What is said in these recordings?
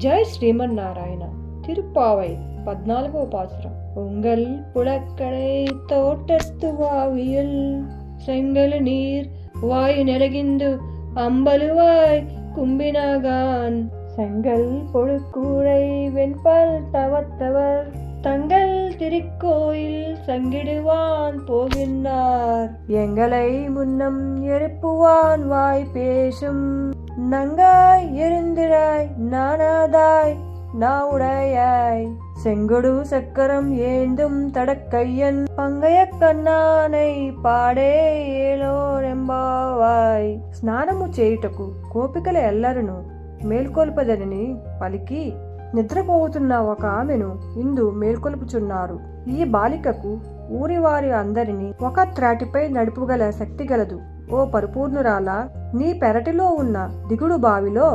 జై శ్రీమన్నారాయణ. తిరుప్పావై 14వ పాసురం. உங்கள் புலக்கடை தோட்டத்துவாவியல் செங்கல் நீர் வாயு நெலகிந்து அம்பலுவாய் கும்பினாகான் செங்கல் பொழுக்கூடை வெண்பல் தவத்தவர் தங்கள் திருக்கோயில் சங்கிடுவான் போகின்றார் எங்களை முன்னம் எழுப்புவான் வாய் பேசும் நங்காய் இருந்திராய் நானாதாய் நாவுடையாய் செங்கொடு சக்கரம் ஏந்தும் தடக்கையன் பங்கைய కన్నానై పాడే ఏలోరెంబావాయ్. స్నానము చేయుటకు గోపికల ఎల్లరును మేల్కొల్పదనని పలికి నిద్రపోతున్న ఒక ఆమెను ఇందు మేల్కొల్పుచున్నారు. ఈ బాలికకు ఊరివారి అందరినీ ఒక త్రాటిపై నడుపుగల శక్తి గలదు. ఓ పరిపూర్ణురాలా, నీ పెరటిలో ఉన్న దిగుడు బావిలో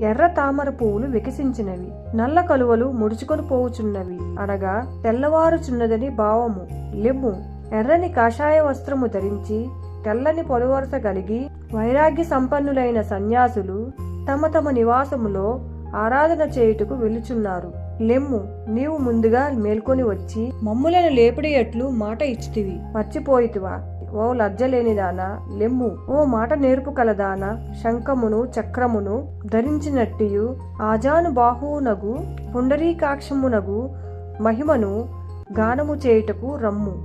ఎర్ర తామర పువ్వులు వికసించినవి, నల్ల కలువలు ముడుచుకొని పోవుచున్నవి అనగా తెల్లవారుచున్నదని భావము. లెమ్ము, ఎర్రని కాషాయ వస్త్రము ధరించి తెల్లని పొలవరస కలిగి వైరాగ్య సంపన్నులైన సన్యాసులు తమ తమ నివాసములో ఆరాధన చేయుటకు వెళ్ళుచున్నారు. లెమ్ము, నీవు ముందుగా మేల్కొని వచ్చి మమ్ములను లేపుడేయట్లు మాట ఇచ్చితివి, మర్చిపోయితివా? ఓ లజ్జలేనిదానా, లెమ్ము. ఓ మాట నేర్పు కలదానా, శంఖమును చక్రమును ధరించినట్టియు ఆజాను బాహువునగు పుండరీకాక్షమునగు మహిమను గానము చేయుటకు రమ్ము.